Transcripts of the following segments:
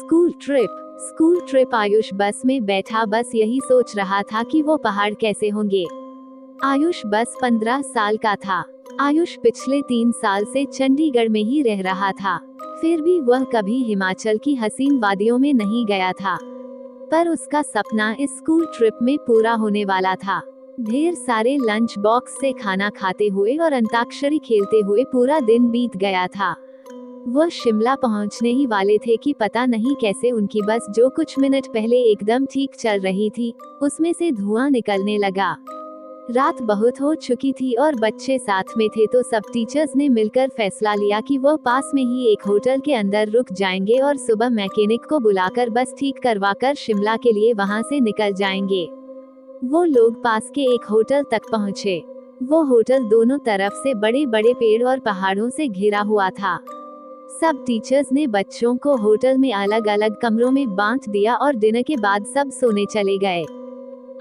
School trip Ayush बस में बैठा बस यही सोच रहा था कि वो पहाड़ कैसे होंगे। आयुष बस 15 साल का था। आयुष पिछले 3 साल से चंडीगढ़ में ही रह रहा था। फिर भी वह कभी हिमाचल की हसीन वादियों में नहीं गया था। पर उसका सपना इस स्कूल ट्रिप में पूरा होने वाला था। ढेर सारे लंच बॉक्स से खाना खाते हुए और अंताक्षरी खेलते हुए पूरा दिन बीत गया था। वह शिमला पहुंचने ही वाले थे कि पता नहीं कैसे उनकी बस जो कुछ मिनट पहले एकदम ठीक चल रही थी, उसमें से धुआं निकलने लगा। रात बहुत हो चुकी थी और बच्चे साथ में थे, तो सब टीचर्स ने मिलकर फैसला लिया कि वह पास में ही एक होटल के अंदर रुक जाएंगे और सुबह मैकेनिक को बुलाकर बस ठीक करवाकर शिमला के लिए वहां से निकल जाएंगे। वो लोग पास के एक होटल तक पहुँचे। वो होटल दोनों तरफ से बड़े बड़े पेड़ और पहाड़ों से घिरा हुआ था। सब टीचर्स ने बच्चों को होटल में अलग अलग कमरों में बांट दिया और डिनर के बाद सब सोने चले गए।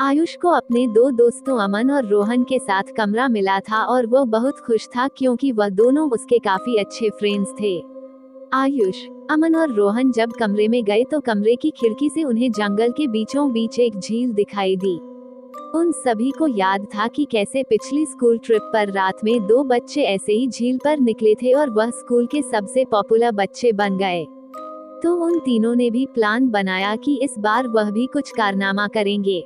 आयुष को अपने 2 दोस्तों अमन और रोहन के साथ कमरा मिला था और वो बहुत खुश था क्योंकि वह दोनों उसके काफी अच्छे फ्रेंड्स थे। आयुष, अमन और रोहन जब कमरे में गए तो कमरे की खिड़की से उन्हें जंगल के बीचों बीच एक झील दिखाई दी। उन सभी को याद था कि कैसे पिछली स्कूल ट्रिप पर रात में 2 बच्चे ऐसे ही झील पर निकले थे और वह स्कूल के सबसे पॉपुलर बच्चे बन गए। तो उन तीनों ने भी प्लान बनाया कि इस बार वह भी कुछ कारनामा करेंगे।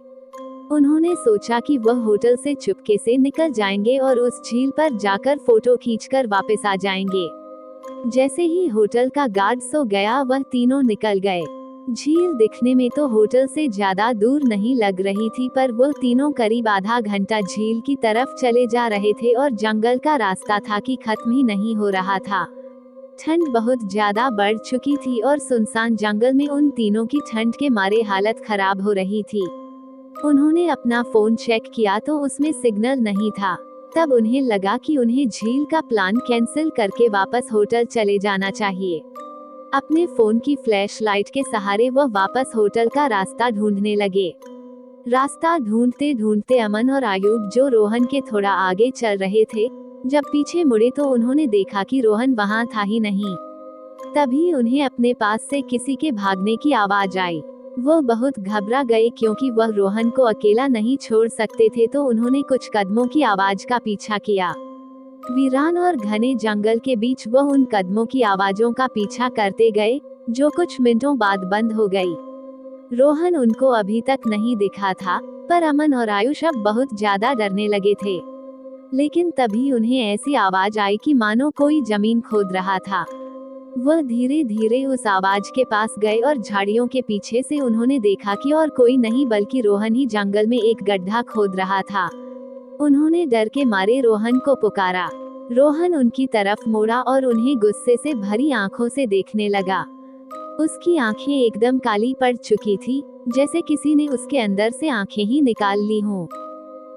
उन्होंने सोचा कि वह होटल से चुपके से निकल जाएंगे और उस झील पर जाकर फोटो खींचकर वापस आ जाएंगे। जैसे ही होटल का गार्ड सो गया, वह तीनों निकल गए। झील दिखने में तो होटल से ज्यादा दूर नहीं लग रही थी, पर वो तीनों करीब आधा घंटा झील की तरफ चले जा रहे थे और जंगल का रास्ता था कि खत्म ही नहीं हो रहा था। ठंड बहुत ज्यादा बढ़ चुकी थी और सुनसान जंगल में उन तीनों की ठंड के मारे हालत खराब हो रही थी। उन्होंने अपना फोन चेक किया तो उसमें सिग्नल नहीं था। तब उन्हें लगा कि उन्हें झील का प्लान कैंसिल करके वापस होटल चले जाना चाहिए। अपने फोन की फ्लैश लाइट के सहारे वह वापस होटल का रास्ता ढूंढने लगे। रास्ता ढूंढते ढूंढते अमन और आयुब, जो रोहन के थोड़ा आगे चल रहे थे, जब पीछे मुड़े तो उन्होंने देखा कि रोहन वहां था ही नहीं। तभी उन्हें अपने पास से किसी के भागने की आवाज आई। वो बहुत घबरा गए क्योंकि वह रोहन को अकेला नहीं छोड़ सकते थे, तो उन्होंने कुछ कदमों की आवाज का पीछा किया। वीरान और घने जंगल के बीच वह उन कदमों की आवाजों का पीछा करते गए, जो कुछ मिनटों बाद बंद हो गई। रोहन उनको अभी तक नहीं दिखा था, पर अमन और आयुष अब बहुत ज्यादा डरने लगे थे। लेकिन तभी उन्हें ऐसी आवाज आई कि मानो कोई जमीन खोद रहा था। वह धीरे धीरे उस आवाज के पास गए और झाड़ियों के पीछे से उन्होंने देखा कि और कोई नहीं बल्कि रोहन ही जंगल में एक गड्ढा खोद रहा था। उन्होंने डर के मारे रोहन को पुकारा। रोहन उनकी तरफ मुड़ा और उन्हें गुस्से से भरी आंखों से देखने लगा। उसकी आंखें एकदम काली पड़ चुकी थी, जैसे किसी ने उसके अंदर से आंखें ही निकाल ली हों।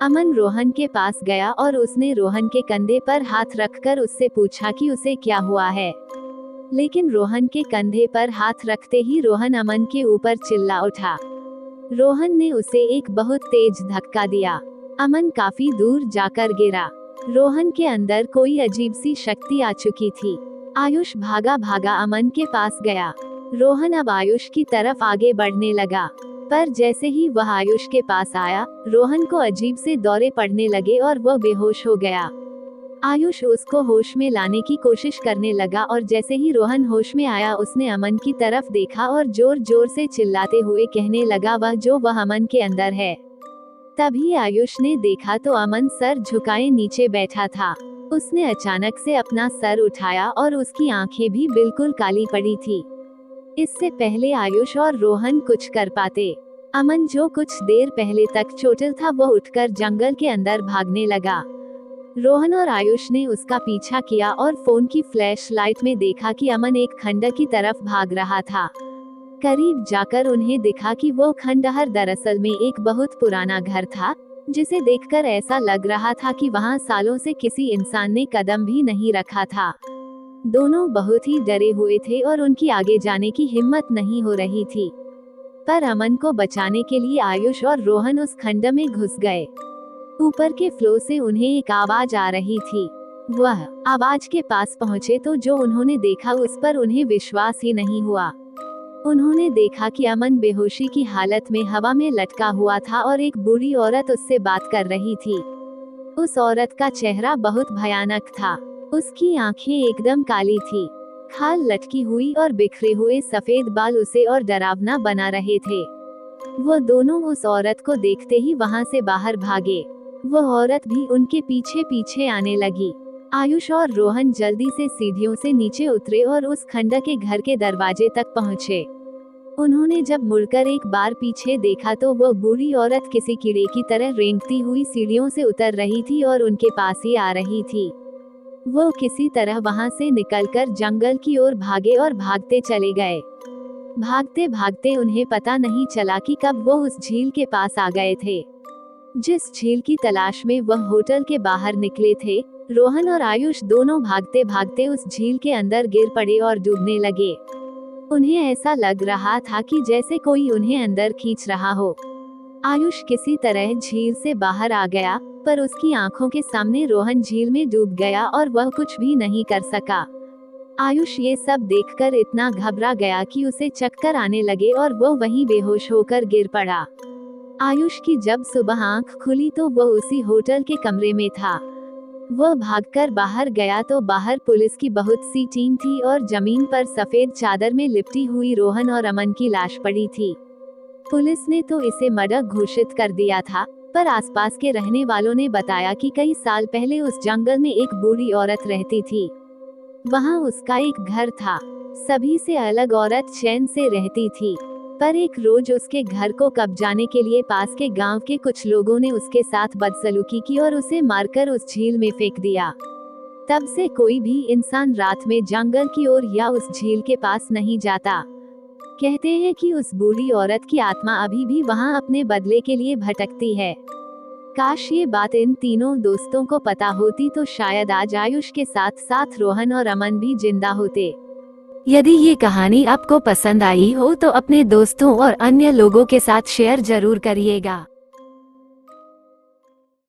अमन रोहन के पास गया और उसने रोहन के कंधे पर हाथ रखकर उससे पूछा कि उसे क्या हुआ है। लेकिन रोहन के कंधे पर हाथ रखते ही रोहन अमन के ऊपर चिल्ला उठा। रोहन ने उसे एक बहुत तेज धक्का दिया। अमन काफी दूर जाकर गिरा। रोहन के अंदर कोई अजीब सी शक्ति आ चुकी थी। आयुष भागा भागा अमन के पास गया। रोहन अब आयुष की तरफ आगे बढ़ने लगा, पर जैसे ही वह आयुष के पास आया, रोहन को अजीब से दौरे पड़ने लगे और वह बेहोश हो गया। आयुष उसको होश में लाने की कोशिश करने लगा और जैसे ही रोहन होश में आया, उसने अमन की तरफ देखा और जोर जोर से चिल्लाते हुए कहने लगा, वह अमन के अंदर है। तभी आयुष ने देखा तो अमन सर झुकाए नीचे बैठा था। उसने अचानक से अपना सर उठाया और उसकी आंखें भी बिल्कुल काली पड़ी थी। इससे पहले आयुष और रोहन कुछ कर पाते। अमन, जो कुछ देर पहले तक चोटिल था, वह उठकर जंगल के अंदर भागने लगा। रोहन और आयुष ने उसका पीछा किया और फोन की फ्लैश लाइट में देखा कि अमन एक खंडहर की तरफ भाग रहा था। करीब जाकर उन्हें दिखा कि वो खंडहर दरअसल में एक बहुत पुराना घर था, जिसे देखकर ऐसा लग रहा था कि वहां सालों से किसी इंसान ने कदम भी नहीं रखा था। दोनों बहुत ही डरे हुए थे और उनकी आगे जाने की हिम्मत नहीं हो रही थी। पर अमन को बचाने के लिए आयुष और रोहन उस खंडहर में घुस गए। ऊपर के फ्लो से उन्हें एक आवाज आ रही थी। वह आवाज के पास पहुंचे तो जो उन्होंने देखा उस पर उन्हें विश्वास ही नहीं हुआ। उन्होंने देखा कि अमन बेहोशी की हालत में हवा में लटका हुआ था और एक बूढ़ी औरत उससे बात कर रही थी। उस औरत का चेहरा बहुत भयानक था। उसकी आंखें एकदम काली थी, खाल लटकी हुई और बिखरे हुए सफेद बाल उसे और डरावना बना रहे थे। वो दोनों उस औरत को देखते ही वहां से बाहर भागे। वो औरत भी उनके पीछे पीछे आने लगी। आयुष और रोहन जल्दी से सीढ़ियों से नीचे उतरे और उस खंडक के घर के दरवाजे तक पहुंचे। उन्होंने जब मुड़कर एक बार पीछे देखा तो वो बूढ़ी औरत किसी कीड़े की तरह रेंगती हुई सीढ़ियों से उतर रही थी और उनके पास ही आ रही थी। वो किसी तरह वहां से निकलकर जंगल की ओर भागे और भागते चले गए। भागते भागते उन्हें पता नहीं चला कि कब वो उस झील के पास आ गए थे। जिस झील की तलाश में वह होटल के बाहर निकले थे, रोहन और आयुष दोनों भागते भागते उस झील के अंदर गिर पड़े और डूबने लगे। उन्हें ऐसा लग रहा था कि जैसे कोई उन्हें अंदर खींच रहा हो। आयुष किसी तरह झील से बाहर आ गया, पर उसकी आंखों के सामने रोहन झील में डूब गया और वह कुछ भी नहीं कर सका। आयुष ये सब देखकर इतना घबरा गया कि उसे चक्कर आने लगे और वो वहीं बेहोश होकर गिर पड़ा। आयुष की जब सुबह आंख खुली तो वह उसी होटल के कमरे में था। वह भागकर बाहर गया तो बाहर पुलिस की बहुत सी टीम थी और जमीन पर सफेद चादर में लिपटी हुई रोहन और अमन की लाश पड़ी थी। पुलिस ने तो इसे मर्डर घोषित कर दिया था, पर आसपास के रहने वालों ने बताया कि कई साल पहले उस जंगल में एक बूढ़ी औरत रहती थी। वहां उसका एक घर था। सभी से अलग औरत चैन से रहती थी, पर एक रोज उसके घर को कब्जाने के लिए पास के गांव के कुछ लोगों ने उसके साथ बदसलूकी की और उसे मारकर उस झील में फेंक दिया। तब से कोई भी इंसान रात में जंगल की ओर या उस झील के पास नहीं जाता। कहते हैं कि उस बूढ़ी औरत की आत्मा अभी भी वहां अपने बदले के लिए भटकती है। काश ये बात इन तीनों दोस्तों को पता होती तो शायद आज आयुष के साथ साथ रोहन और अमन भी जिंदा होते। यदि ये कहानी आपको पसंद आई हो तो अपने दोस्तों और अन्य लोगों के साथ शेयर जरूर करिएगा।